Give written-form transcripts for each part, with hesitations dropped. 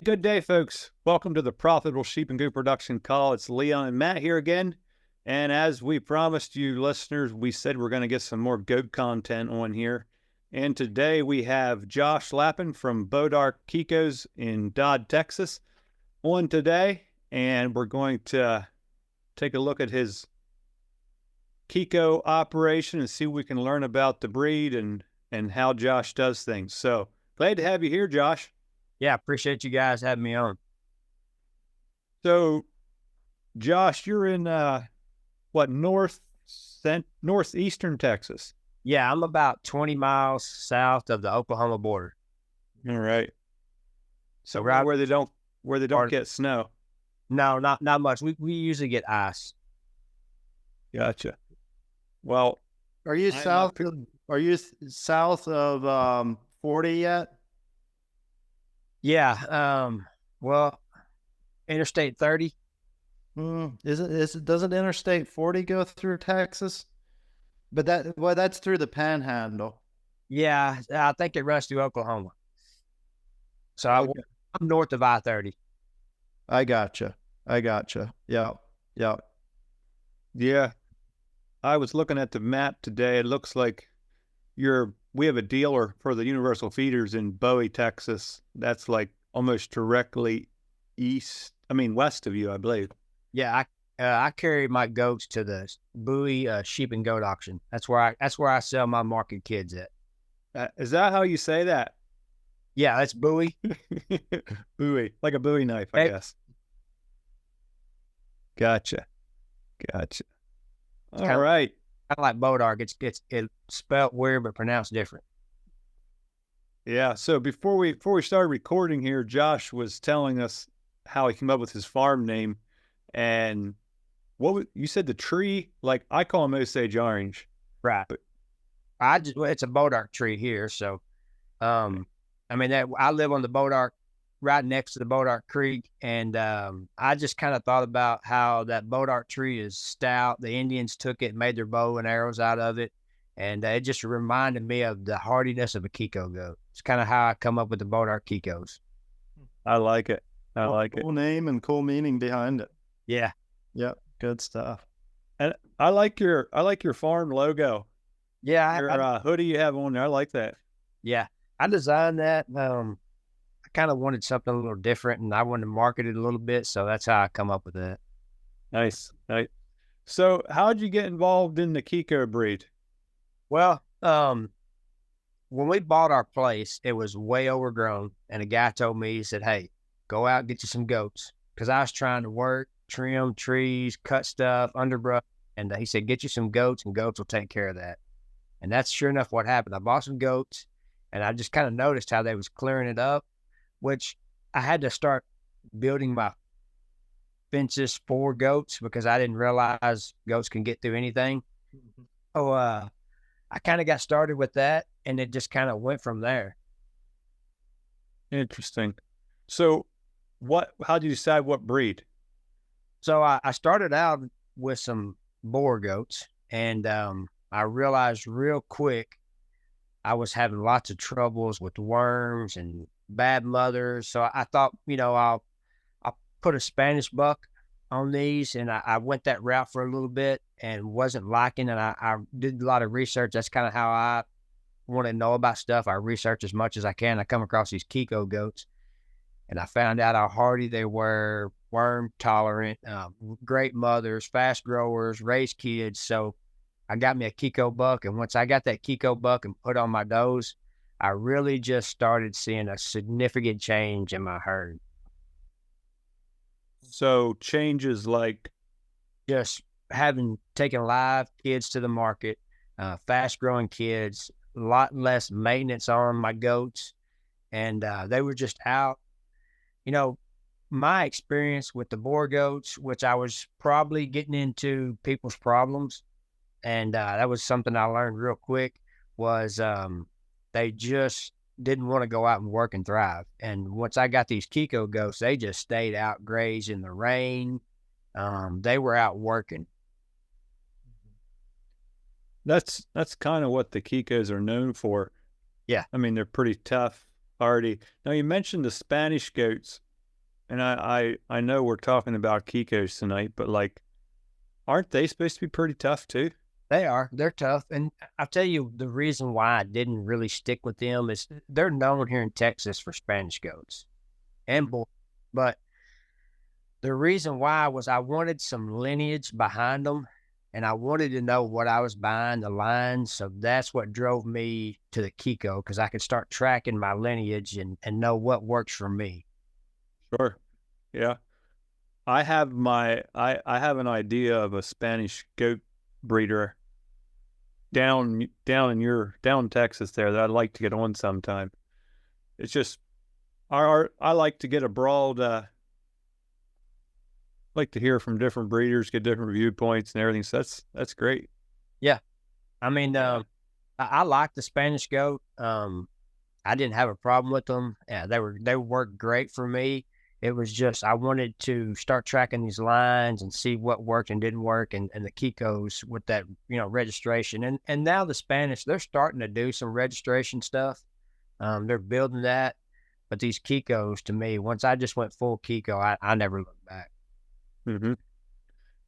good day, folks. Welcome to the Profitable Sheep and Goat Production Call. It's Leon and Matt here again. And as we promised you listeners, we said we're going to get some more goat content on here. And today we have Josh Lappin from Bois D Arc Kiko's in Dodd, Texas on today. And we're going to take a look at his Kiko operation and see what we can learn about the breed and how Josh does things. So glad to have you here, Josh. Yeah, appreciate you guys having me on. So, Josh, you're in northeastern Texas? Yeah, I'm about 20 miles south of the Oklahoma border. All right. So right where they don't get snow. No, not much. We usually get ice. Gotcha. Well, are you south of 40 yet? Yeah. Well, Interstate 30. Doesn't Interstate 40 go through Texas? But that's through the Panhandle. Yeah, I think it runs through Oklahoma. So okay. I'm north of I-30. I gotcha. Yeah. Yeah. I was looking at the map today. It looks like we have a dealer for the universal feeders in Bowie, Texas. That's like almost directly west of you, I believe. Yeah, I carry my goats to the Bowie sheep and goat auction. That's where I sell my market kids at. Is that how you say that? Yeah, that's Bowie. Bowie, like a Bowie knife, I guess. Gotcha. All right. Kind of like Bois D Arc. It's spelled weird but pronounced different. Yeah. So before we started recording here, Josh was telling us how he came up with his farm name, and you said the tree? Like I call him Osage Orange, right? But it's a Bois D Arc tree here. So, I live on the Bois D Arc, right next to the Bois D Arc Creek, and I just kind of thought about how that Bois D Arc tree is stout. The Indians took it and made their bow and arrows out of it, and it just reminded me of the hardiness of a Kiko goat. It's kind of how I come up with the Bois D Arc Kikos. I like it. Cool name and cool meaning behind it. Yeah. Yep. Good stuff. And I like your farm logo. Yeah. Your hoodie you have on there. I like that. Yeah. I designed that. I kind of wanted something a little different, and I wanted to market it a little bit, so that's how I come up with that. Nice. So how'd you get involved in the Kiko breed? Well, when we bought our place, it was way overgrown, and a guy told me, he said, "Hey, go out and get you some goats," because I was trying to work, trim trees, cut stuff, underbrush, and he said, "Get you some goats, and goats will take care of that." And that's sure enough what happened. I bought some goats, and I just kind of noticed how they was clearing it up, which I had to start building my fences for goats because I didn't realize goats can get through anything. So I kind of got started with that, and it just kind of went from there. Interesting. So how did you decide what breed? So I started out with some boar goats, and I realized real quick I was having lots of troubles with worms and bad mothers. So I thought, I'll put a Spanish buck on these, and I went that route for a little bit and wasn't liking it. I did a lot of research. That's kind of how I want to know about stuff. I research as much as I can. I come across these Kiko goats, and I found out how hardy they were, worm tolerant, great mothers, fast growers, raised kids. So I got me a Kiko buck, and once I got that Kiko buck and put on my does, I really just started seeing a significant change in my herd. So changes like just taken live kids to the market, fast growing kids, a lot less maintenance on my goats, and they were just out. My experience with the boar goats, which I was probably getting into people's problems, and that was something I learned real quick, was they just didn't want to go out and work and thrive. And once I got these Kiko goats, they just stayed out grazing in the rain. They were out working. That's kind of what the Kikos are known for. Yeah. I mean, they're pretty tough, hardy. Now, you mentioned the Spanish goats. And I know we're talking about Kikos tonight, but like, aren't they supposed to be pretty tough too? They are. They're tough. And I'll tell you the reason why I didn't really stick with them is they're known here in Texas for Spanish goats and bull. But the reason why was I wanted some lineage behind them, and I wanted to know what I was buying, the lines. So that's what drove me to the Kiko, because I could start tracking my lineage and know what works for me. Sure. Yeah. I have an idea of a Spanish goat breeder down in Texas there that I'd like to get on sometime. It's just I like to get abroad, like to hear from different breeders, get different viewpoints and everything. So that's great. Yeah. I mean, I like the Spanish goat. I didn't have a problem with them. They worked great for me. It was just I wanted to start tracking these lines and see what worked and didn't work, and the Kikos with that, registration. And now the Spanish, they're starting to do some registration stuff. They're building that. But these Kikos, to me, once I just went full Kiko, I never looked back. Mm-hmm.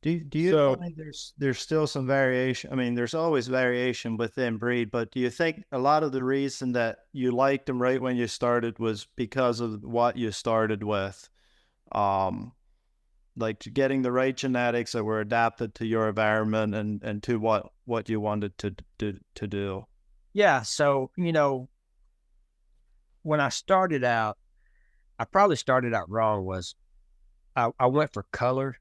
Do you find there's still some variation? I mean, there's always variation within breed, but do you think a lot of the reason that you liked them right when you started was because of what you started with? Like getting the right genetics that were adapted to your environment and to what you wanted to do. Yeah. So, when I started out, I probably started out wrong was I went for color.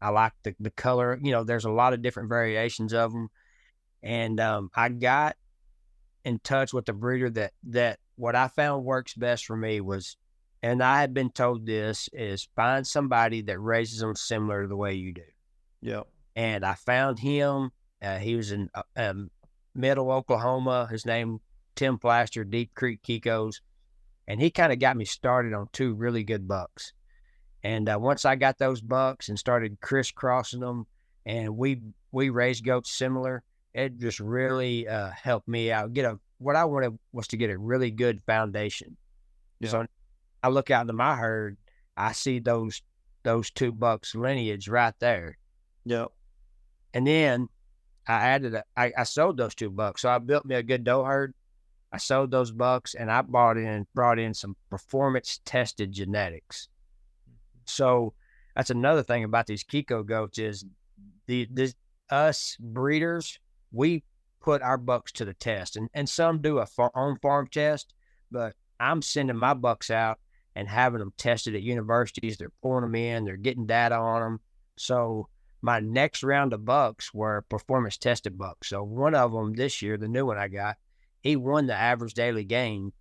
I like the color. There's a lot of different variations of them. And I got in touch with the breeder that what I found works best for me was, and I had been told this, is find somebody that raises them similar to the way you do. Yeah. And I found him. He was in Middle Oklahoma. His name, Tim Plaster, Deep Creek Kikos. And he kind of got me started on 2 really good bucks. And once I got those bucks and started crisscrossing them, and we raised goats similar, it just really helped me out. What I wanted was to get a really good foundation. Yeah. So I look out into my herd, I see those 2 bucks lineage right there. Yeah. And then I sold those 2 bucks. So I built me a good doe herd. I sold those bucks, and I brought in some performance tested genetics. So that's another thing about these Kiko goats is us breeders, we put our bucks to the test, and some do on farm test, but I'm sending my bucks out and having them tested at universities. They're pulling them in, they're getting data on them. So my next round of bucks were performance tested bucks. So one of them this year, the new one I got, he won the average daily gain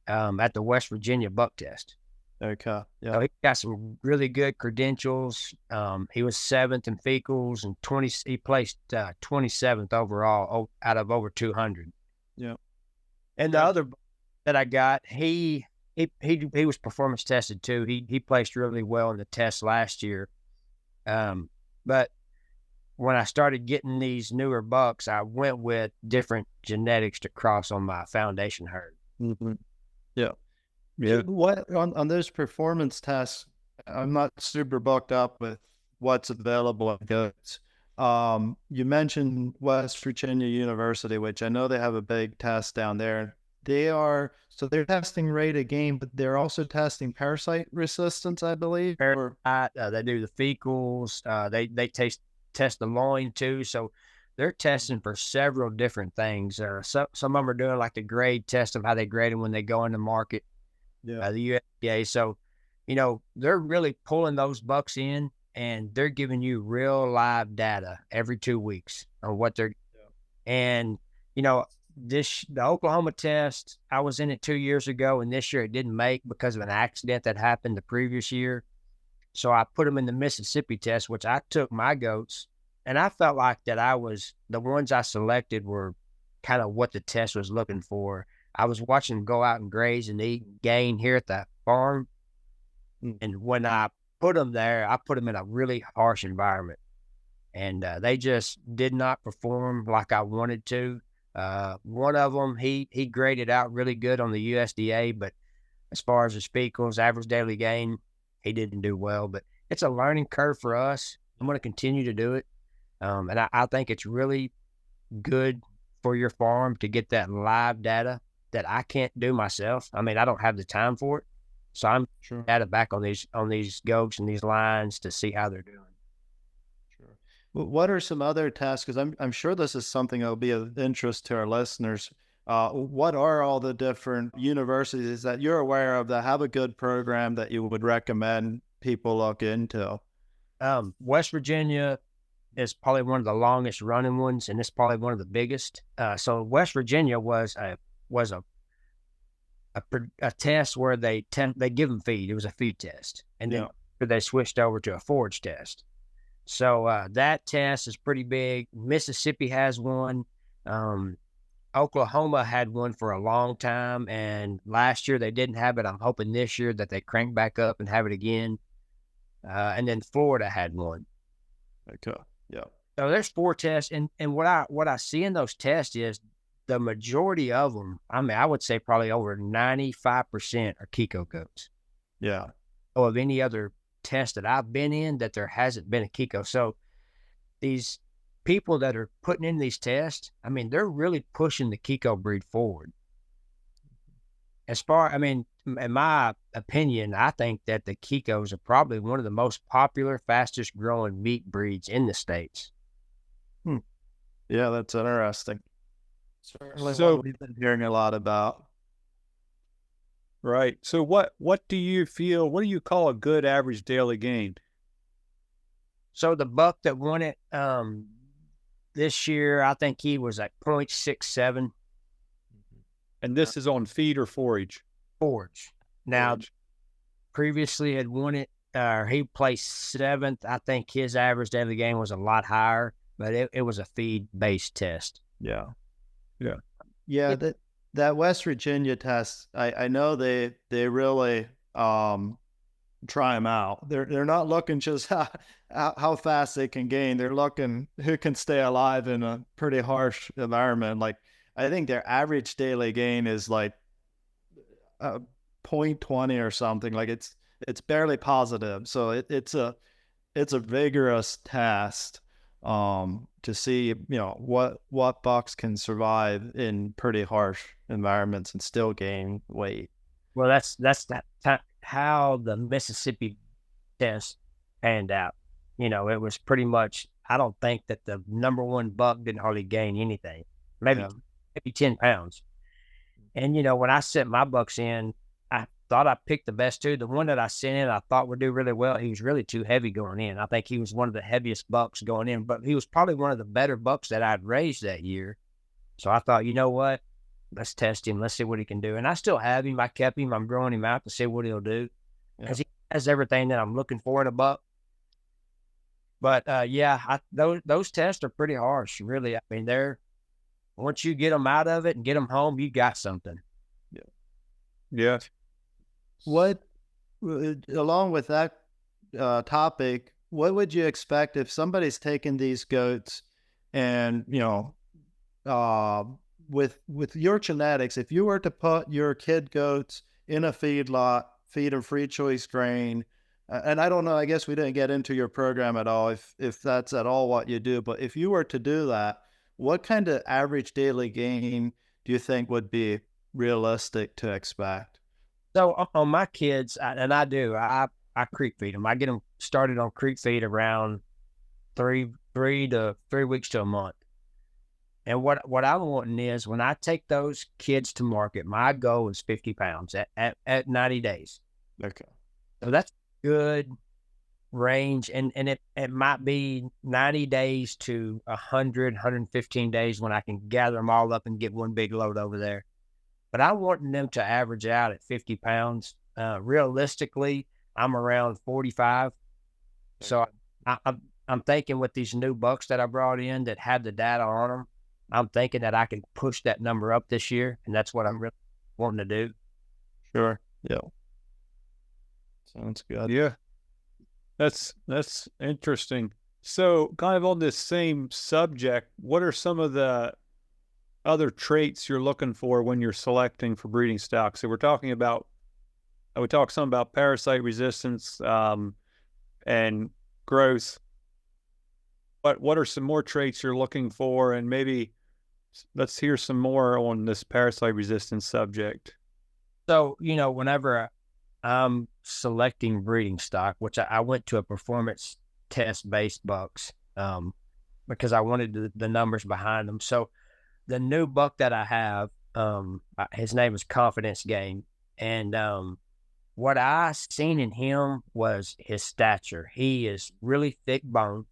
at the West Virginia buck test. Okay. Yeah. So he got some really good credentials. He was 7th in fecals and he placed 27th overall out of over 200. Yeah. And the other that I got, he was performance tested too. He placed really well in the test last year. But when I started getting these newer bucks, I went with different genetics to cross on my foundation herd. Mm-hmm. Yeah. Yeah. What on those performance tests? I'm not super booked up with what's available at goats. You mentioned West Virginia University, which I know they have a big test down there. They're testing rate of gain, but they're also testing parasite resistance, I believe. They do the fecals. They test the loin too. So they're testing for several different things. Some of them are doing like the grade test of how they grade them when they go in the market. Yeah. The USDA. So, they're really pulling those bucks in, and they're giving you real live data every 2 weeks on what they're. Yeah. And the Oklahoma test, I was in it 2 years ago, and this year it didn't make because of an accident that happened the previous year. So I put them in the Mississippi test, which I took my goats, and I felt like that the ones I selected were kind of what the test was looking for. I was watching them go out and graze and eat and gain here at the farm. And when I put them there, I put them in a really harsh environment. And they just did not perform like I wanted to. One of them, he graded out really good on the USDA, but as far as the fecals, average daily gain, he didn't do well, but it's a learning curve for us. I'm going to continue to do it. And I think it's really good for your farm to get that live data that I can't do myself. I mean, I don't have the time for it. So I'm Sure. data back on these goats and these lines to see how they're doing. Sure. Well, what are some other tasks? Because I'm sure this is something that will be of interest to our listeners. What are all the different universities that you're aware of that have a good program that you would recommend people look into? West Virginia is probably one of the longest running ones, and it's probably one of the biggest. So West Virginia was a test where they give them feed. It was a feed test, and then they switched over to a forage test. So that test is pretty big. Mississippi has one. Oklahoma had one for a long time, and last year they didn't have it. I'm hoping this year that they crank back up and have it again. And then Florida had one. Okay. Yeah. So there's 4 tests, and what I see in those tests is the majority of them. I mean, I would say probably over 95% are Kiko goats. Yeah. Or of any other test that I've been in that there hasn't been a Kiko. So these people that are putting in these tests, I mean, they're really pushing the Kiko breed forward. I mean, in my opinion, I think that the Kikos are probably one of the most popular, fastest growing meat breeds in the States. Yeah, that's interesting. Certainly So what we've been hearing a lot about. right. So what do you call a good average daily gain? So the buck that won it this year, I think he was at 0.67. And this is on feed or forage? Forage. Now, previously had won it, he placed 7th. I think his average daily gain was a lot higher, but it was a feed-based test. Yeah. Yeah. Yeah, that West Virginia test, I know they really try them out. They're not looking just how fast they can gain. They're looking who can stay alive in a pretty harsh environment. Like, I think their average daily gain is like 0.20 or something. Like it's barely positive. So it's a vigorous test to see, what bucks can survive in pretty harsh environments and still gain weight. Well, that's how the Mississippi test panned out. It was pretty much, I don't think that the number 1 buck didn't hardly gain anything. Maybe 10 pounds. And, when I sent my bucks in, I thought I picked the best 2. The one that I sent in, I thought would do really well. He was really too heavy going in. I think he was one of the heaviest bucks going in, but he was probably one of the better bucks that I'd raised that year. So I thought, you know what? Let's test him. Let's see what he can do. And I still have him. I kept him. I'm growing him out to see what he'll do. Because he has everything that I'm looking for in a buck. But, those tests are pretty harsh, really. I mean, once you get them out of it and get them home, you got something. Yeah. What, along with that topic, what would you expect if somebody's taking these goats and, with your genetics, if you were to put your kid goats in a feedlot, feed them free choice grain, and I don't know, I guess we didn't get into your program at all, if that's at all what you do, but if you were to do that, what kind of average daily gain do you think would be realistic to expect? So on my kids, I creek feed them. I get them started on creek feed around 3 weeks to a month. And what I'm wanting is, when I take those kids to market, my goal is 50 pounds at 90 days. Okay. So that's good range. And it might be 90 days to 115 days when I can gather them all up and get one big load over there. But I'm wanting them to average out at 50 pounds. Realistically, I'm around 45. So I'm thinking with these new bucks that I brought in that have the data on them, I'm thinking that I can push that number up this year, and that's what I'm really wanting to do. Sure. Yeah. Sounds good. Yeah. That's interesting. So kind of on this same subject, what are some of the other traits you're looking for when you're selecting for breeding stock? So we're talking about we talked some about parasite resistance and growth. But what are some more traits you're looking for? And maybe let's hear some more on this parasite resistance subject. So, whenever I'm selecting breeding stock, which I went to a performance test based bucks because I wanted the numbers behind them. So the new buck that I have, his name is Confidence Game. And what I seen in him was his stature. He is really thick bone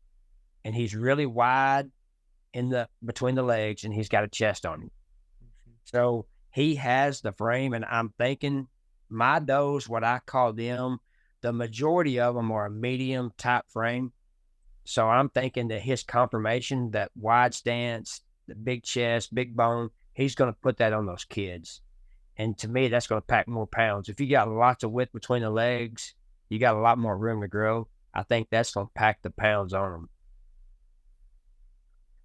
and he's really wide between the legs, and he's got a chest on him. So he has the frame, and I'm thinking my does, what I call them, the majority of them are a medium type frame. So I'm thinking that his conformation, that wide stance, the big chest, big bone, he's going to put that on those kids. And to me, that's going to pack more pounds. If you got lots of width between the legs, you got a lot more room to grow. I think that's going to pack the pounds on them.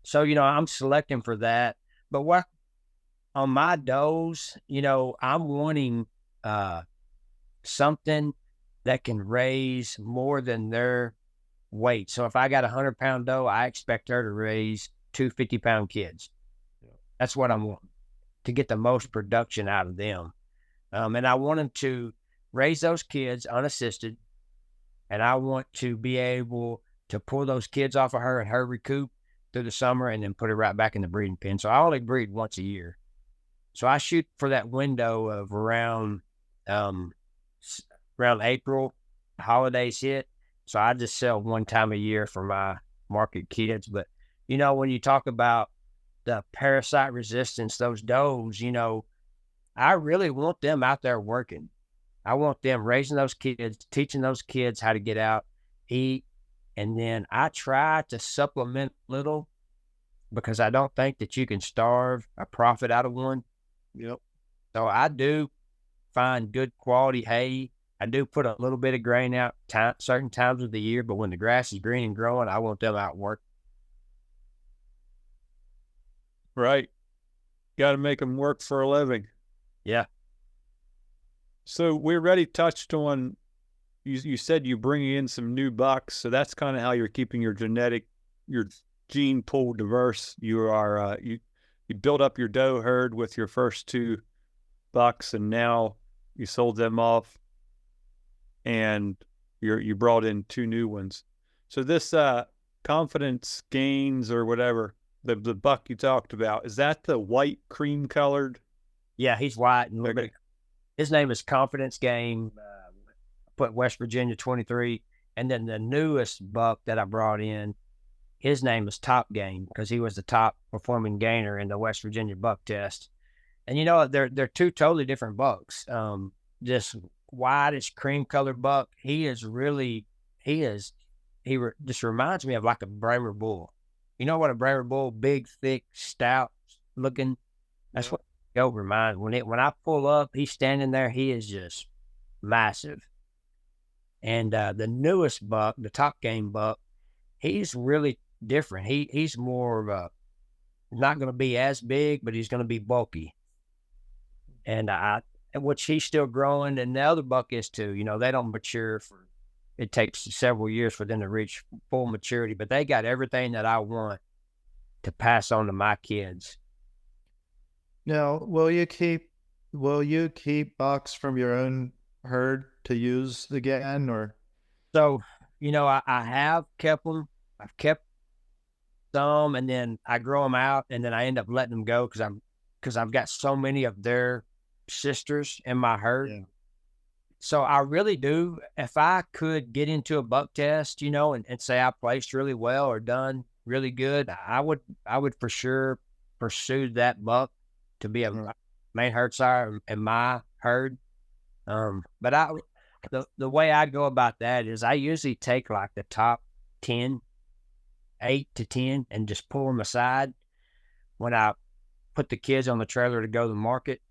So, I'm selecting for that. But what on my does, I'm wanting something that can raise more than their weight. So if I got 100-pound doe, I expect her to raise 2 50-pound kids. Yeah. That's what I'm wanting, to get the most production out of them. And I want them to raise those kids unassisted. And I want to be able to pull those kids off of her and her recoup through the summer and then put it right back in the breeding pen. So I only breed once a year. So I shoot for that window of around April, holidays hit. So I just sell one time a year for my market kids. But, when you talk about the parasite resistance, those does, I really want them out there working. I want them raising those kids, teaching those kids how to get out, eat. And then I try to supplement little, because I don't think that you can starve a profit out of one. Yep. So I do find good quality hay. I do put a little bit of grain out certain times of the year, but when the grass is green and growing, I want them out working. Right. Got to make them work for a living. Yeah. So we already touched on, you said you bring in some new bucks. So that's kind of how you're keeping your gene pool diverse. You are, you build up your doe herd with your first 2 bucks, and now you sold them off and you brought in 2 new ones. So this Confidence Gains or whatever, the buck you talked about, is that the white cream colored? Yeah, he's white and a little bit. His name is Confidence Game. Put West Virginia 23. And then the newest buck that I brought in, his name is Top Game, because he was the top performing gainer in the West Virginia buck test. And they're 2 totally different bucks. This whitish cream colored buck, he just reminds me of like a Bremer bull. You know what a Bremer bull, big, thick, stout looking. That's what goat reminds me. When I pull up, he's standing there. He is just massive. And the newest buck, the Top Game buck, he's really different. He's more of a, not going to be as big, but he's going to be bulky. And which he's still growing, and the other buck is too. They don't mature it takes several years for them to reach full maturity, but they got everything that I want to pass on to my kids. Now, will you keep bucks from your own herd to use again, or? So, I have kept them. I've kept some, and then I grow them out, and then I end up letting them go because I've got so many of their sisters in my herd. Yeah. So I really do. If I could get into a buck test, and say I placed really well or done really good, I would for sure pursue that buck to be a main herd sire in my herd. But the way I go about that is I usually take like the top 10, 8 to 10, and just pull them aside when I put the kids on the trailer to go to the market.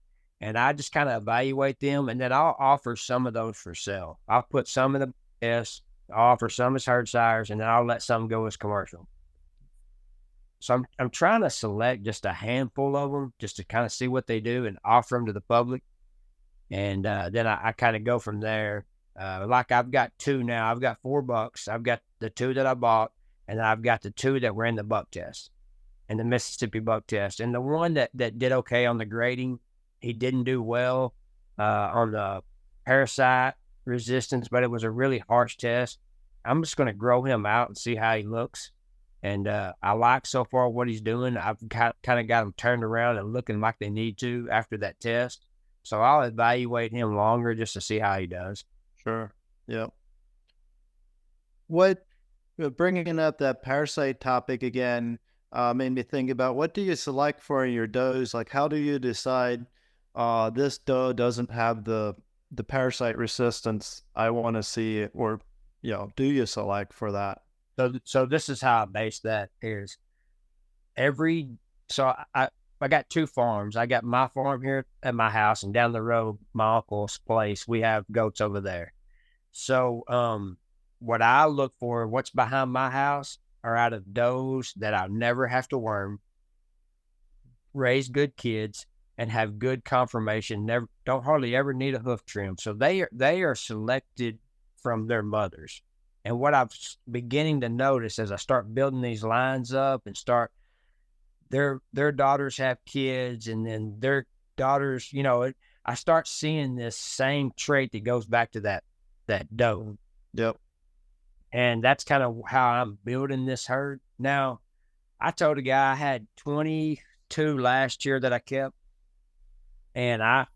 And I just kind of evaluate them, and then I'll offer some of those for sale. I'll put some in the test, I'll offer some as herd sires, and then I'll let some go as commercial. So I'm trying to select just a handful of them just to kind of see what they do and offer them to the public. And then I kind of go from there. Like I've got two now. I've got 4 bucks. I've got the 2 that I bought, and then I've got the 2 that were in the buck test, and the Mississippi buck test. And the one that did okay on the grading, he didn't do well on the parasite resistance, but it was a really harsh test. I'm just going to grow him out and see how he looks. And I like so far what he's doing. I've kind of got him turned around and looking like they need to after that test. So I'll evaluate him longer just to see how he does. Sure. Yep. What, bringing up that parasite topic again, made me think about, what do you select for your does? Like, how do you decide this doe doesn't have the parasite resistance I want to see, or, do you select for that? So this is how I base that is so I got 2 farms. I got my farm here at my house, and down the road, my uncle's place, we have goats over there. So what I look for, what's behind my house, are out of does that I'll never have to worm, raise good kids, and have good conformation. Don't hardly ever need a hoof trim. So they are selected from their mothers. And what I'm beginning to notice as I start building these lines up and start, their daughters have kids, and then their daughters, I start seeing this same trait that goes back to that doe. Yep. And that's kind of how I'm building this herd. Now, I told a guy I had 22 last year that I kept. And I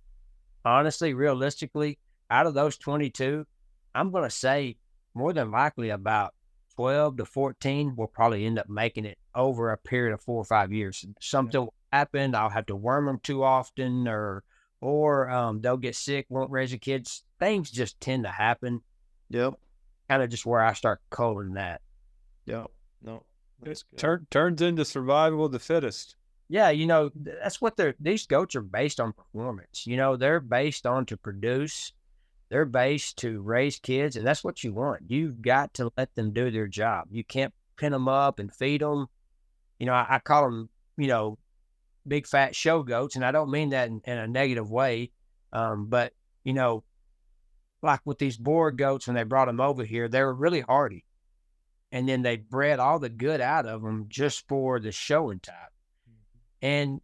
honestly, realistically, out of those 22, I'm going to say more than likely about 12 to 14 will probably end up making it over a period of 4 or 5 years. Something will happen. I'll have to worm them too often, or they'll get sick, won't raise the kids. Things just tend to happen. Yep. Kind of just where I start calling that. Yep. No. It turns into survival of the fittest. Yeah, that's what these goats are based on performance. They're based on to produce. They're based to raise kids, and that's what you want. You've got to let them do their job. You can't pin them up and feed them. I call them, big fat show goats, and I don't mean that in a negative way. But, like with these Boer goats, when they brought them over here, they were really hardy. And then they bred all the good out of them just for the showing type. And,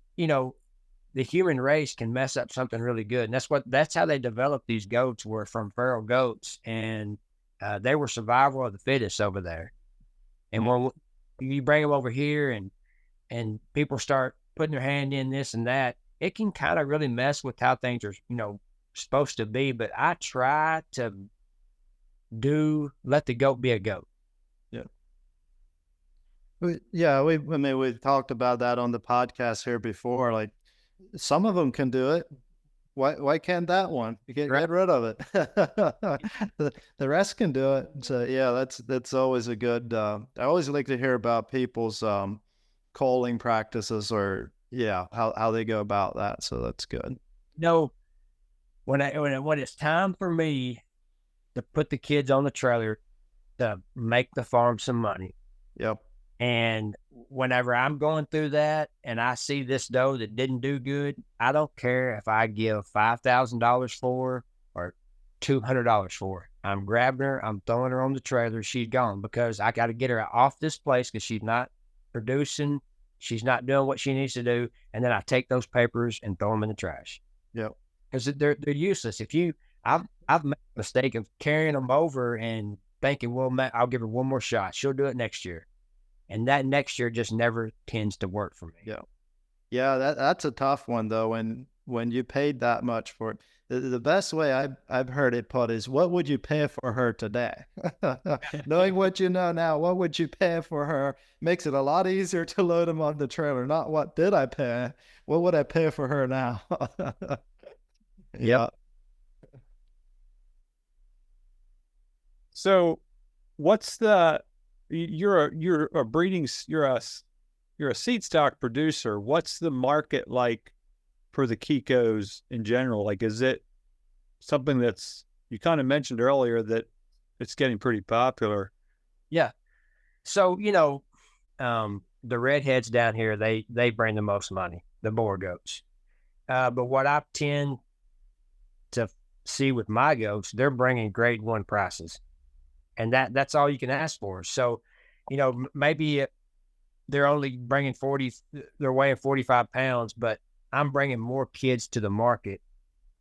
the human race can mess up something really good. And that's how they developed these goats, were from feral goats. And they were survival of the fittest over there. And when you bring them over here and people start putting their hand in this and that, it can kind of really mess with how things are, supposed to be. But I try to let the goat be a goat. Yeah. We've talked about that on the podcast here before. Like, some of them can do it. Why can't that one? You can't get rid of it. The rest can do it. So yeah, that's always a good, I always like to hear about people's calling practices, or how they go about that. So that's good. When it's time for me to put the kids on the trailer to make the farm some money. Yep. And whenever I'm going through that and I see this doe that didn't do good, I don't care if I give $5,000 for her or $200 for her. I'm grabbing her, I'm throwing her on the trailer, she's gone, because I got to get her off this place because she's not producing, she's not doing what she needs to do, and then I take those papers and throw them in the trash. Yep. Because they're useless. I've made a mistake of carrying them over and thinking, well, I'll give her one more shot. She'll do it next year. And that next year just never tends to work for me. Yeah. Yeah, that's a tough one, though, when you paid that much for it. The best way I've heard it put is, what would you pay for her today? Knowing what you know now, what would you pay for her makes it a lot easier to load them on the trailer. Not what did I pay? What would I pay for her now? Yeah. So what's you're a seed stock producer. What's the market like for the Kikos in general? Like, is it something that's, you kind of mentioned earlier that it's getting pretty popular? Yeah. So, the redheads down here, they bring the most money, the Boer goats. But what I tend to see with my goats, they're bringing grade 1 prices, and that's all you can ask for. So, maybe they're only bringing they're weighing 45 pounds, but I'm bringing more kids to the market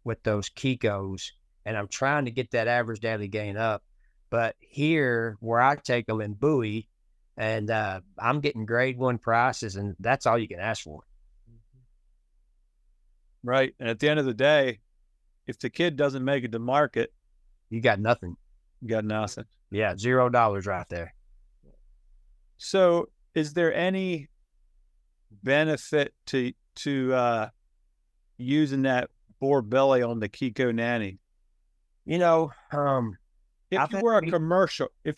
with those Kikos, and I'm trying to get that average daily gain up. But here, where I take them in Bowie, and I'm getting grade 1 prices, and that's all you can ask for. Right. And at the end of the day, if the kid doesn't make it to market, you got nothing. You got nothing. Yeah, $0 right there. So is there any benefit to using that boar belly on the Kiko nanny? If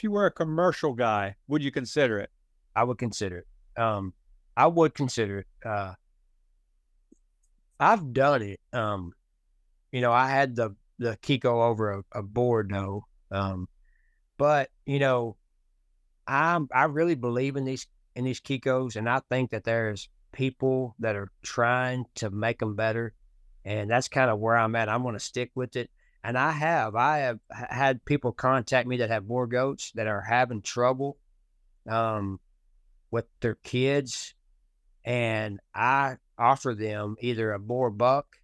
you were a commercial guy, would you consider it? I would consider it. I would consider it. I've done it. I had the Kiko over a Bordeaux. But I really believe in these Kikos, and I think that there's people that are trying to make them better, and that's kind of where I'm at. I'm going to stick with it. And I have had people contact me that have boar goats that are having trouble with their kids, and I offer them either a boar buck,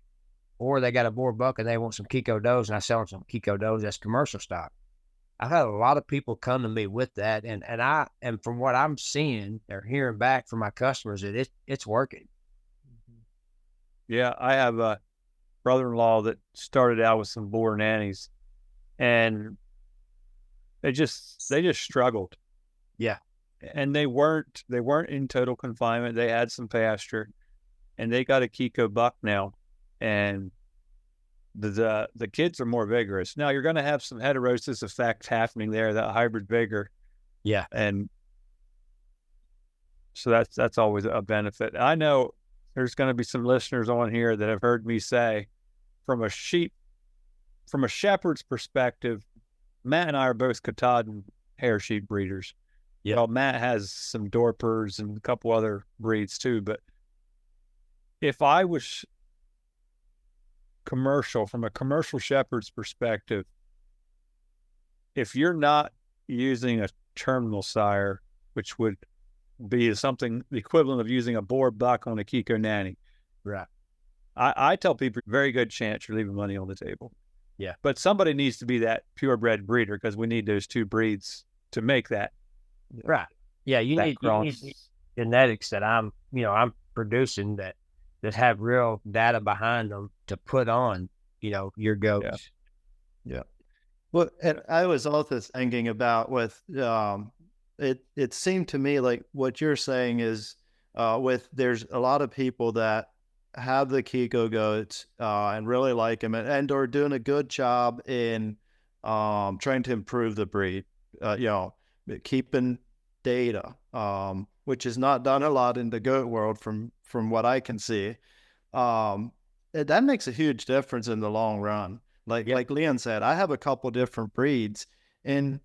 or they got a boar buck and they want some Kiko does, and I sell them some Kiko does that's commercial stock. I've had a lot of people come to me with that, and from what I'm seeing or hearing back from my customers, that it's working. Yeah, I have a brother-in-law that started out with some boar nannies, and they just struggled. Yeah, and they weren't in total confinement. They had some pasture, and they got a Kiko buck now, and the kids are more vigorous. Now you're going to have some heterosis effect happening there, that hybrid vigor. Yeah, and so that's always a benefit. I know there's going to be some listeners on here that have heard me say, from a shepherd's perspective, Matt and I are both Katahdin hair sheep breeders. Yeah. Well, Matt has some Dorpers and a couple other breeds too, but if I was from a commercial shepherd's perspective, if you're not using a terminal sire, which would be something the equivalent of using a boar buck on a Kiko nanny, right? I tell people, very good chance you're leaving money on the table. Yeah. But somebody needs to be that purebred breeder, because we need those two breeds to make that. Right. Yeah. You need genetics that I'm producing that have real data behind them to put on, your goats. Yeah. Well, and I was also thinking about with, it seemed to me like what you're saying is, there's a lot of people that have the Kiko goats, and really like them and are doing a good job in, trying to improve the breed, keeping data, which is not done a lot in the goat world from what I can see. That makes a huge difference in the long run. Like Leon said, I have a couple different breeds, and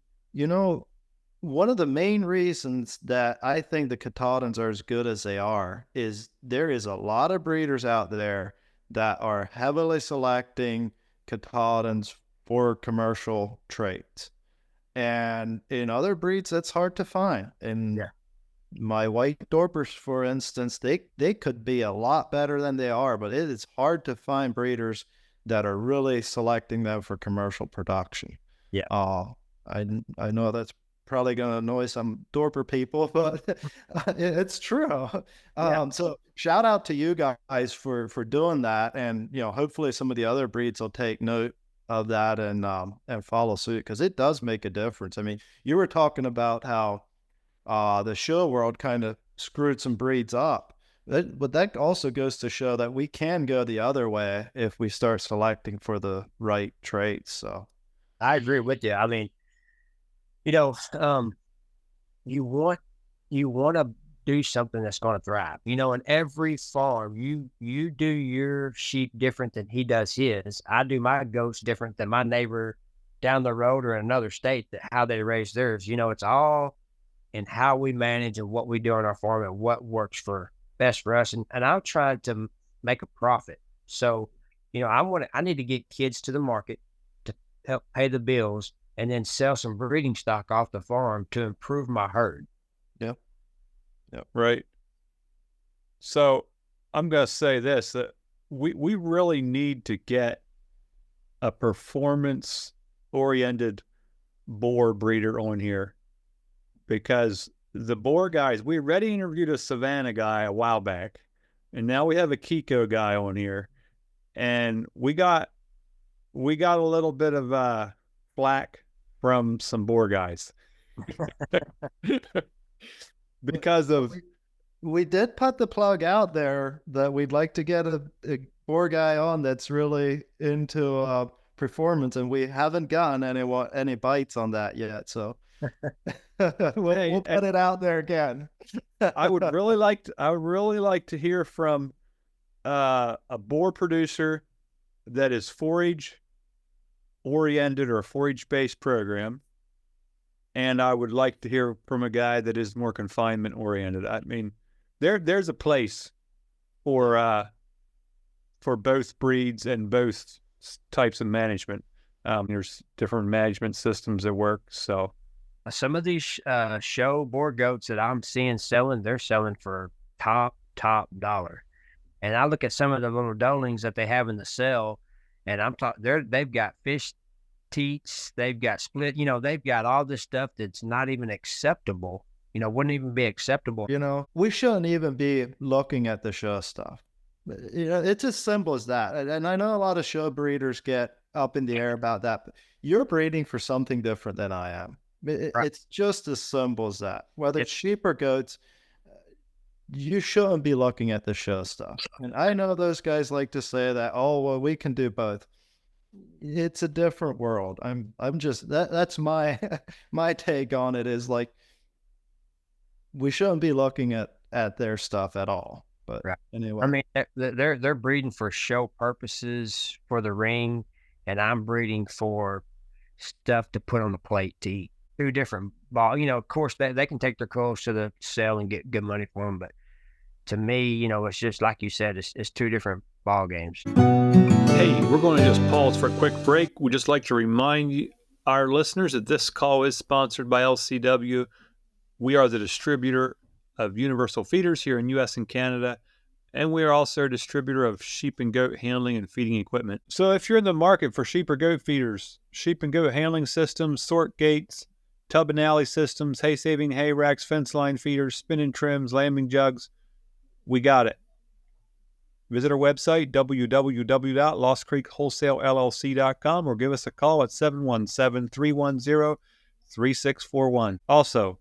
one of the main reasons that I think the Katahdins are as good as they are is there is a lot of breeders out there that are heavily selecting Katahdins for commercial traits. And in other breeds, that's hard to find. And my white Dorpers, for instance, they could be a lot better than they are, but it is hard to find breeders that are really selecting them for commercial production. Yeah. I know that's probably going to annoy some Dorper people, but it's true. So shout out to you guys for doing that. And, hopefully some of the other breeds will take note of that and follow suit, because it does make a difference. I mean, you were talking about how the show world kind of screwed some breeds up, but that also goes to show that we can go the other way if we start selecting for the right traits. So I agree with you. I mean, you want to do something that's going to thrive. In every farm, you do your sheep different than he does his. I do my goats different than my neighbor down the road or in another state, that how they raise theirs. It's all in how we manage and what we do on our farm and what works best for us. And I'm trying to make a profit. So, I need to get kids to the market. help pay the bills, and then sell some breeding stock off the farm to improve my herd. Yep. Right. So I'm going to say this, that we really need to get a performance-oriented boar breeder on here, because the boar guys, we already interviewed a Savannah guy a while back, and now we have a Kiko guy on here, and we got a little bit of flack from some boar guys because of we did put the plug out there that we'd like to get a boar guy on that's really into performance, and we haven't gotten any bites on that yet. So we'll put it out there again. I would really like to hear from a boar producer that is 4-H oriented or a 4-H based program, and I would like to hear from a guy that is more confinement oriented. I mean, there's a place for both breeds and both types of management. There's different management systems that work. So some of these show boar goats that I'm seeing selling, they're selling for top dollar. And I look at some of the little dolings that they have in the cell, and I'm talking, they've got fish teats, they've got split, they've got all this stuff that's not even acceptable. Wouldn't even be acceptable. We shouldn't even be looking at the show stuff. It's as simple as that. And I know a lot of show breeders get up in the air about that, but you're breeding for something different than I am. Right. It's just as simple as that. Whether it's sheep or goats, you shouldn't be looking at the show stuff. And I know those guys like to say that, oh, well, we can do both. It's a different world. I'm just, that's my take on it, is like, we shouldn't be looking at their stuff at all. But right. Anyway, I mean, they're breeding for show purposes for the ring, and I'm breeding for stuff to put on the plate to eat. Two different ball. Of course, they can take their culls to the sale and get good money for them, but to me, it's just like you said, it's two different ball games. Hey, we're going to just pause for a quick break. We'd just like to remind our listeners that this call is sponsored by LCW. We are the distributor of universal feeders here in U.S. and Canada, and we are also a distributor of sheep and goat handling and feeding equipment. So if you're in the market for sheep or goat feeders, sheep and goat handling systems, sort gates, tub and alley systems, hay saving, hay racks, fence line feeders, spinning trims, lambing jugs, we got it. Visit our website, www.lostcreekwholesalellc.com, or give us a call at 717-310-3641. Also,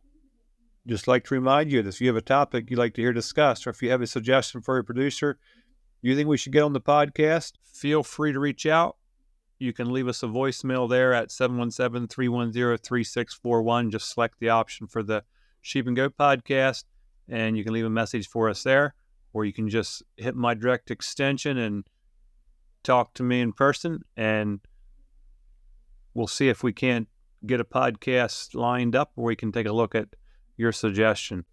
just like to remind you that if you have a topic you'd like to hear discussed, or if you have a suggestion for a producer you think we should get on the podcast, feel free to reach out. You can leave us a voicemail there at 717-310-3641. Just select the option for the Sheep and Goat podcast, and you can leave a message for us there, or you can just hit my direct extension and talk to me in person, and we'll see if we can't get a podcast lined up where we can take a look at your suggestion.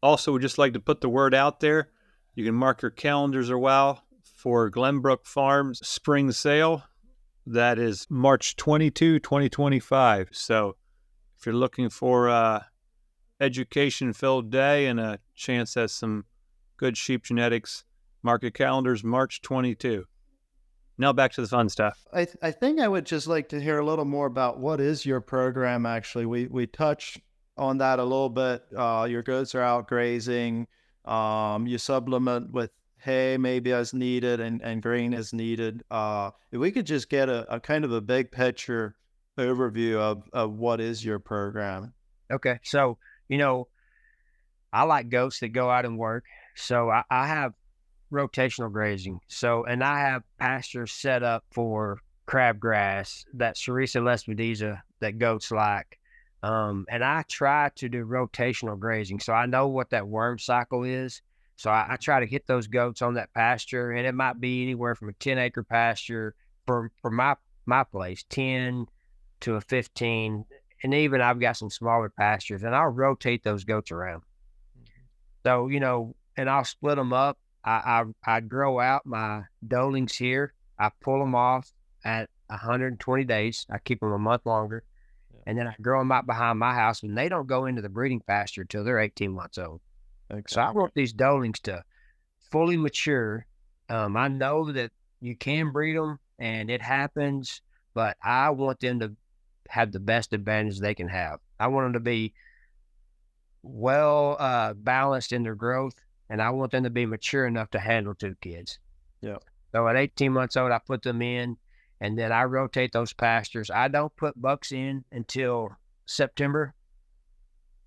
Also, we'd just like to put the word out there. You can mark your calendars a while for Glenbrook Farms spring sale. That is March 22, 2025. So if you're looking for a education-filled day and a chance at some good sheep genetics, mark your calendars, March 22. Now back to the fun stuff. I think I would just like to hear a little more about what is your program actually. We touched on that a little bit. Your goats are out grazing. You supplement with hay maybe as needed and grain as needed. If we could just get a kind of a big picture overview of what is your program. Okay. So, I like goats that go out and work. So I have rotational grazing. So, and I have pastures set up for crabgrass, that Sericea lespedeza that goats like. And I try to do rotational grazing. So I know what that worm cycle is. So I try to hit those goats on that pasture, and it might be anywhere from a 10-acre pasture for my place, 10 to a 15. And even I've got some smaller pastures, and I'll rotate those goats around. So, and I'll split them up. I grow out my dolings here. I pull them off at 120 days. I keep them a month longer. Yeah. And then I grow them out behind my house, and they don't go into the breeding pasture until they're 18 months old. Okay. So I want these doelings to fully mature. I know that you can breed them and it happens, but I want them to have the best advantage they can have. I want them to be well balanced in their growth, and I want them to be mature enough to handle 2 kids. Yeah. So at 18 months old, I put them in, and then I rotate those pastures. I don't put bucks in until September,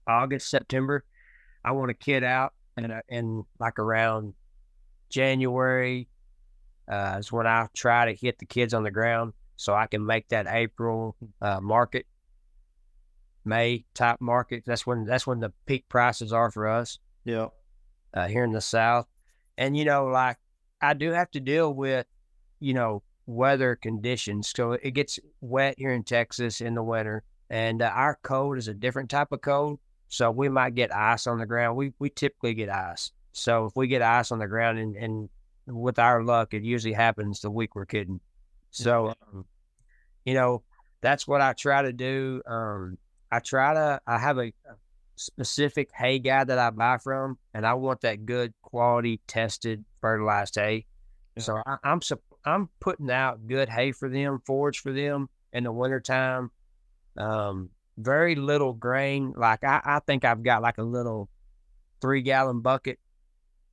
August, September. I want a kid out, and like around January is when I try to hit the kids on the ground so I can make that April market, May type market. That's when the peak prices are for us. Yeah. Here in the South. And, like I do have to deal with, weather conditions. So it gets wet here in Texas in the winter, and our cold is a different type of cold. So we might get ice on the ground. We typically get ice. So if we get ice on the ground, and with our luck, it usually happens the week we're kidding. So, that's what I try to do. I have a specific hay guy that I buy from, and I want that good quality tested fertilized hay. Yeah. So I'm putting out good hay for them, forage for them in the wintertime. Very little grain. Like I think I've got like a little 3-gallon bucket,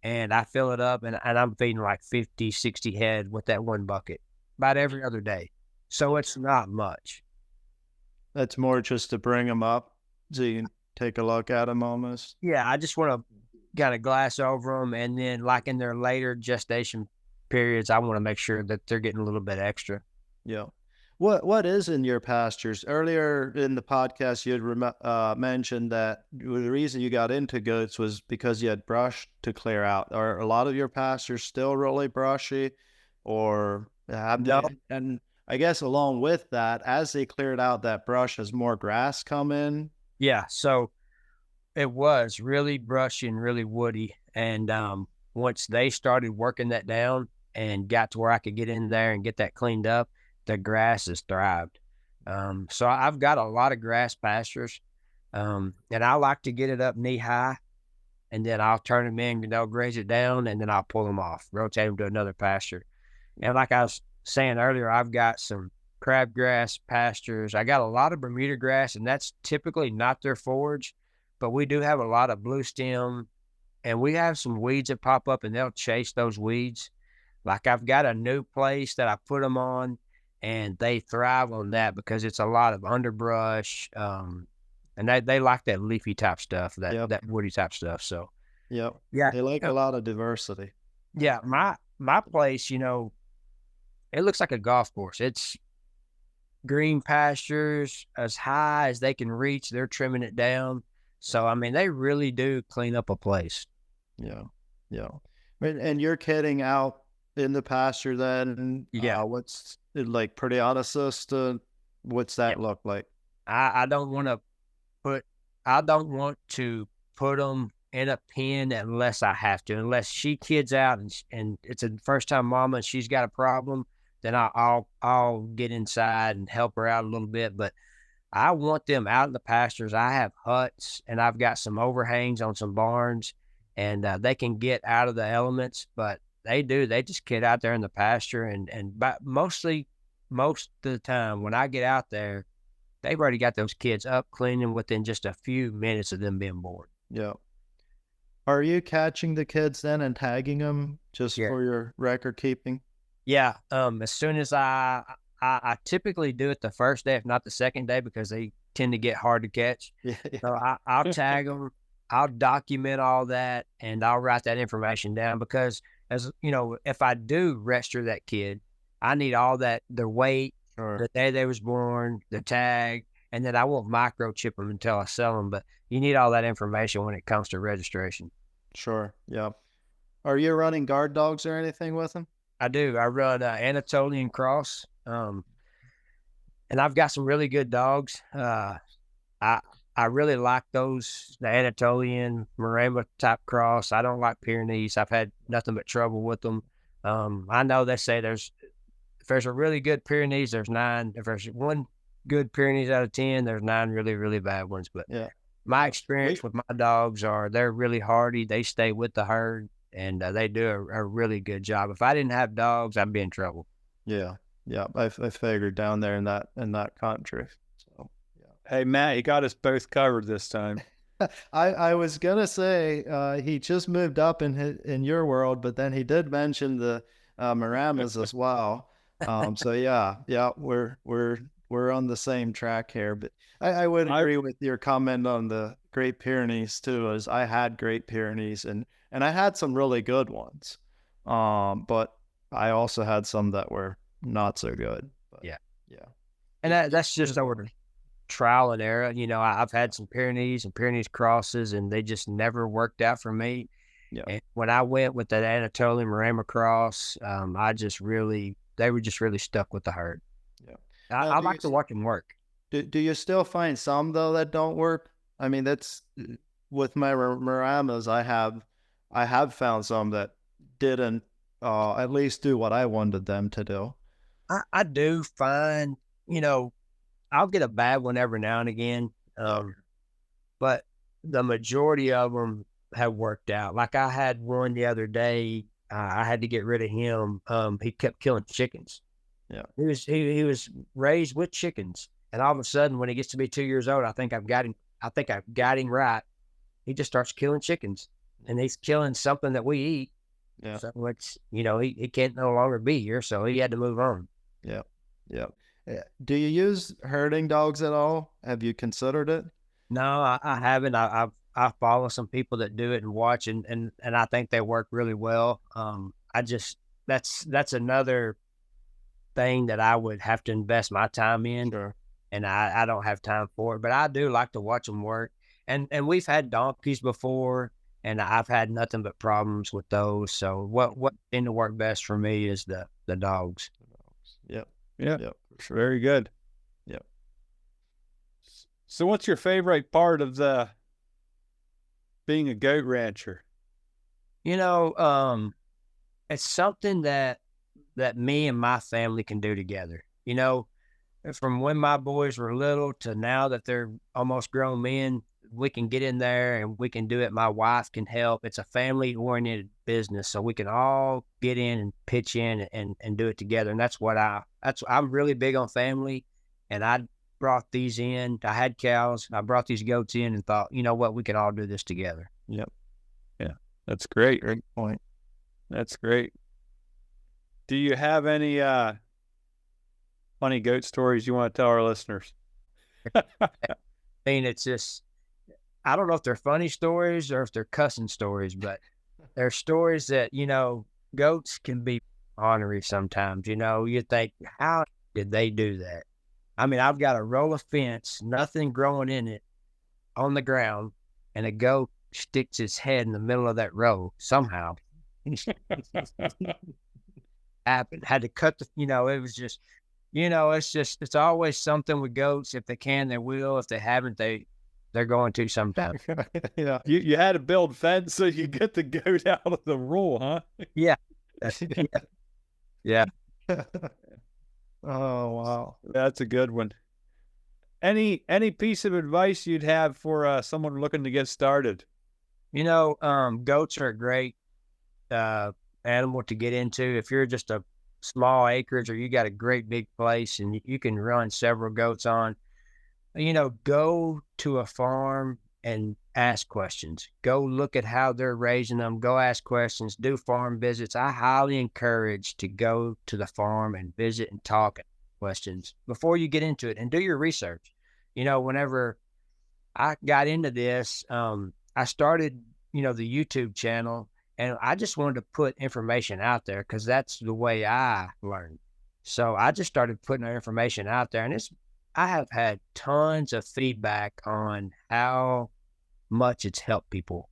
and I fill it up, and I'm feeding like 50, 60 head with that one bucket about every other day. So it's not much. That's more just to bring them up so you can take a look at them almost. Yeah, I just want to kind of glass over them, and then like in their later gestation periods, I want to make sure that they're getting a little bit extra. Yeah. What is in your pastures? Earlier in the podcast, you had mentioned that the reason you got into goats was because you had brush to clear out. Are a lot of your pastures still really brushy, or No. And I guess along with that, as they cleared out that brush, has more grass come in? Yeah, so it was really brushy and really woody. And once they started working that down and got to where I could get in there and get that cleaned up, the grass has thrived. So I've got a lot of grass pastures, and I like to get it up knee high, and then I'll turn them in and they'll graze it down, and then I'll pull them off, rotate them to another pasture. And like I was saying earlier, I've got some crabgrass pastures. I got a lot of Bermuda grass, and that's typically not their forage, but we do have a lot of blue stem, and we have some weeds that pop up, and they'll chase those weeds. Like I've got a new place that I put them on, and they thrive on that because it's a lot of underbrush, and they like that leafy type stuff, that woody type stuff. So yeah, they like a lot of diversity. Yeah, my place, it looks like a golf course. It's green pastures as high as they can reach. They're trimming it down. So, I mean, they really do clean up a place. Yeah. Yeah. And you're kidding out in the pasture then? Yeah. What's it like, Proteolysis? What's that look like? I don't want to put them in a pen unless I have to. Unless she kids out and it's a first time mama and she's got a problem, then I'll get inside and help her out a little bit. But I want them out in the pastures. I have huts, and I've got some overhangs on some barns, and they can get out of the elements. But they just get out there in the pasture, and most of the time when I get out there, they've already got those kids up cleaning within just a few minutes of them being born. Yeah. Are you catching the kids then and tagging them just for your record keeping? Yeah. As soon as I typically do it the first day, if not the second day, because they tend to get hard to catch. Yeah. So I'll tag them, I'll document all that, and I'll write that information down because, as you know, if I do register that kid, I need all that, their weight, the day they was born, the tag, and then I won't microchip them until I sell them. But you need all that information when it comes to registration. Sure. Yeah. Are you running guard dogs or anything with them? I do. I run Anatolian Cross, and I've got some really good dogs. I really like those, the Anatolian Maremma type cross. I don't like Pyrenees. I've had nothing but trouble with them. I know they say there's there's a really good Pyrenees, there's 9. If there's one good Pyrenees out of 10, there's 9 really, really bad ones. But my experience with my dogs they're really hardy. They stay with the herd, and they do a really good job. If I didn't have dogs, I'd be in trouble. Yeah. I figured down there in that country. So Hey, Matt, he got us both covered this time. I was gonna say he just moved up in your world, but then he did mention the Maramas as well. So we're on the same track here. But I would agree with your comment on the Great Pyrenees too, as I had Great Pyrenees and I had some really good ones. But I also had some that were not so good. But, yeah. And that's just over trial and error. I've had some Pyrenees and Pyrenees crosses, and they just never worked out for me. Yeah. And when I went with that Anatolian Maremma cross, they were just really stuck with the herd. Yeah. I like to watch them work. Do you still find some though that don't work? I mean, that's with my Maremmas. I have found some that didn't at least do what I wanted them to do. I do find, I'll get a bad one every now and again, but the majority of them have worked out. Like I had one the other day. I had to get rid of him. He kept killing chickens. Yeah, he was raised with chickens, and all of a sudden, when he gets to be 2 years old, I think I've got him right. He just starts killing chickens, and he's killing something that we eat. Yeah, so it's he can't no longer be here, so he had to move on. Yeah. Do you use herding dogs at all? Have you considered it? No, I haven't. I follow some people that do it and watch, and I think they work really well. That's another thing that I would have to invest my time in, Sure. And I don't have time for it. But I do like to watch them work. And we've had donkeys before, and I've had nothing but problems with those. So what seemed to work best for me is the dogs. Yep. Very good. Yep. So what's your favorite part of being a goat rancher? It's something that me and my family can do together. From when my boys were little to now that they're almost grown men, we can get in there and we can do it. My wife can help. It's a family oriented business, so we can all get in and pitch in and do it together. And I'm really big on family, and I brought these in. I had cows. I brought these goats in and thought, you know what, we can all do this together. Yep. Yeah, that's great. Great point. That's great. Do you have any funny goat stories you want to tell our listeners? I mean, it's just, I don't know if they're funny stories or if they're cussing stories, but they're stories that, goats can be ornery sometimes. You think, how did they do that? I mean, I've got a roll of fence, nothing growing in it on the ground, and a goat sticks its head in the middle of that row somehow. Happened. Had to cut it was just, it's always something with goats. If they can, they will. If they haven't, they're going to sometimes. Yeah. You had to build fence so you get the goat out of the rule, huh? Yeah. Yeah. Oh, wow. That's a good one. Any piece of advice you'd have for someone looking to get started? Goats are a great animal to get into. If you're just a small acreage or you got a great big place and you can run several goats on, go to a farm and ask questions. Go look at how they're raising them. Go ask questions. Do farm visits. I highly encourage to go to the farm and visit and talk questions before you get into it, and do your research. Whenever I got into this, I started, the YouTube channel, and I just wanted to put information out there because that's the way I learned. So I just started putting our information out there, and I have had tons of feedback on how much it's helped people.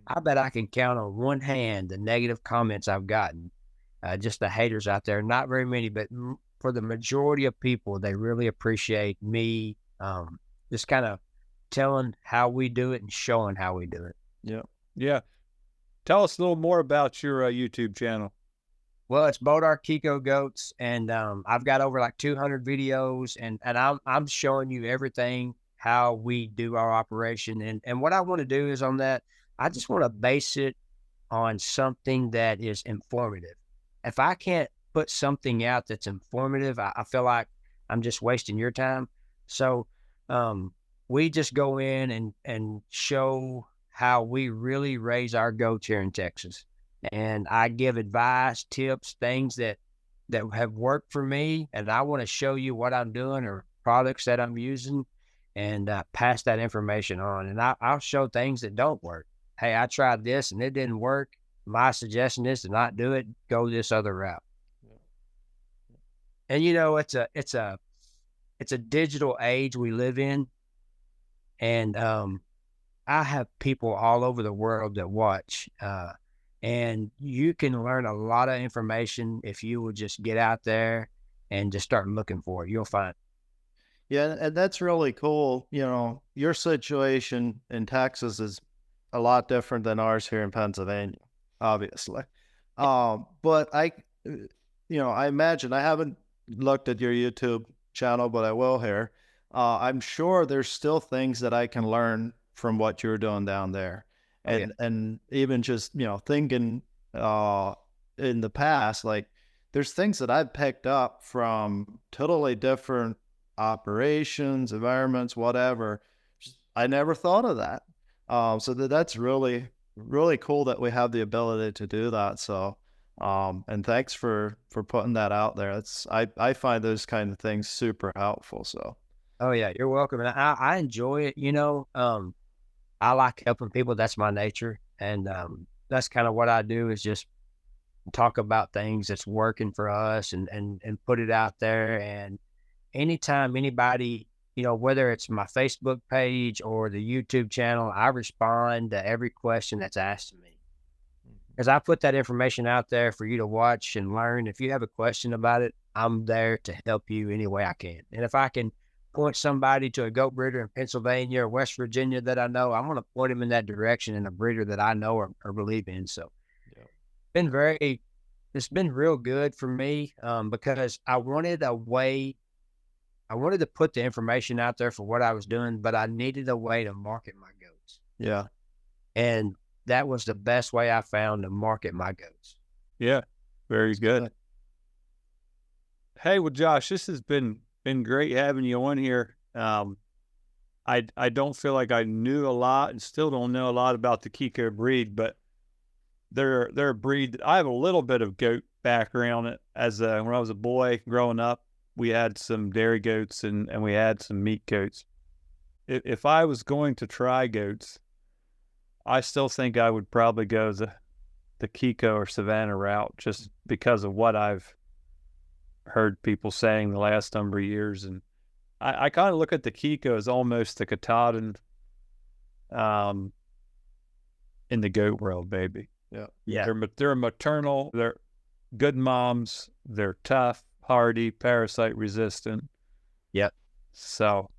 I bet I can count on one hand the negative comments I've gotten, just the haters out there. Not very many, but for the majority of people, they really appreciate me just kind of telling how we do it and showing how we do it. Yeah. Yeah. Tell us a little more about your YouTube channel. Well, it's Bois D Arc Kiko goats, and I've got over like 200 videos, and I'm showing you everything how we do our operation, and what I want to do is on that, I just want to base it on something that is informative. If I can't put something out that's informative, I feel like I'm just wasting your time. So we just go in and show how we really raise our goats here in Texas. And I give advice, tips, things that have worked for me. And I want to show you what I'm doing or products that I'm using and pass that information on. And I'll show things that don't work. Hey, I tried this and it didn't work. My suggestion is to not do it. Go this other route. And you know, it's a digital age we live in. And I have people all over the world that watch. And you can learn a lot of information if you would just get out there and just start looking for it. You'll find. Yeah, and that's really cool. You know, your situation in Texas is a lot different than ours here in Pennsylvania, obviously. But I imagine, I haven't looked at your YouTube channel, but I will here. I'm sure there's still things that I can learn from what you're doing down there. And even just, thinking in the past, like there's things that I've picked up from totally different operations, environments, whatever. I never thought of that. So that's really, really cool that we have the ability to do that. So, and thanks for putting that out there. I find those kind of things super helpful. So. Oh yeah, you're welcome. And I enjoy it. I like helping people. That's my nature. And that's kind of what I do is just talk about things that's working for us and put it out there. And anytime anybody, whether it's my Facebook page or the YouTube channel, I respond to every question that's asked of me. Because I put that information out there for you to watch and learn. If you have a question about it, I'm there to help you any way I can. And if I can point somebody to a goat breeder in Pennsylvania or West Virginia that I know, I'm going to point them in that direction and a breeder that I know or believe in. So it's been real good for me because I wanted to put the information out there for what I was doing, but I needed a way to market my goats. Yeah. And that was the best way I found to market my goats. Yeah. Very good. Hey, well, Josh, this has been great having you on here. I don't feel like I knew a lot and still don't know a lot about the Kiko breed, but they're a breed that I have a little bit of goat background. As when I was a boy growing up, we had some dairy goats and we had some meat goats. If I was going to try goats, I still think I would probably go the Kiko or Savannah route just because of what I've heard people saying the last number of years. And I kind of look at the Kiko as almost the Katahdin in the goat world, baby. Yeah. They're maternal. They're good moms. They're tough, hardy, parasite resistant. Yep. So,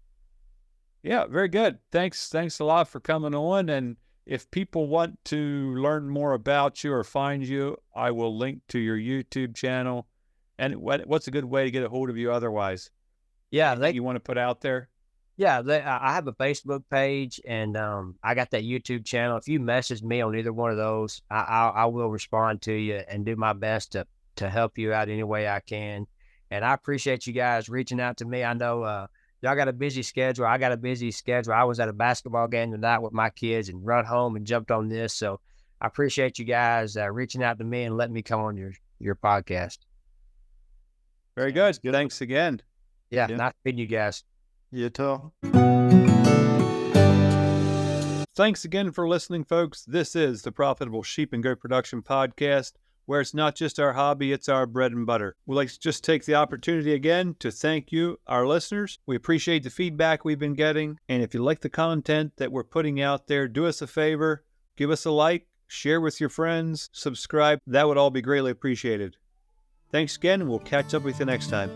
yeah, very good. Thanks a lot for coming on. And if people want to learn more about you or find you, I will link to your YouTube channel. And what's a good way to get a hold of you otherwise? Yeah. You want to put out there? Yeah. I have a Facebook page and I got that YouTube channel. If you message me on either one of those, I will respond to you and do my best to help you out any way I can. And I appreciate you guys reaching out to me. I know y'all got a busy schedule. I got a busy schedule. I was at a basketball game tonight with my kids and run home and jumped on this. So I appreciate you guys reaching out to me and letting me come on your podcast. Very good. Thanks again. Yeah. Nice meeting you guys. You too. Thanks again for listening, folks. This is the Profitable Sheep and Goat Production Podcast, where it's not just our hobby, it's our bread and butter. We'd like to just take the opportunity again to thank you, our listeners. We appreciate the feedback we've been getting. And if you like the content that we're putting out there, do us a favor, give us a like, share with your friends, subscribe. That would all be greatly appreciated. Thanks again, and we'll catch up with you next time.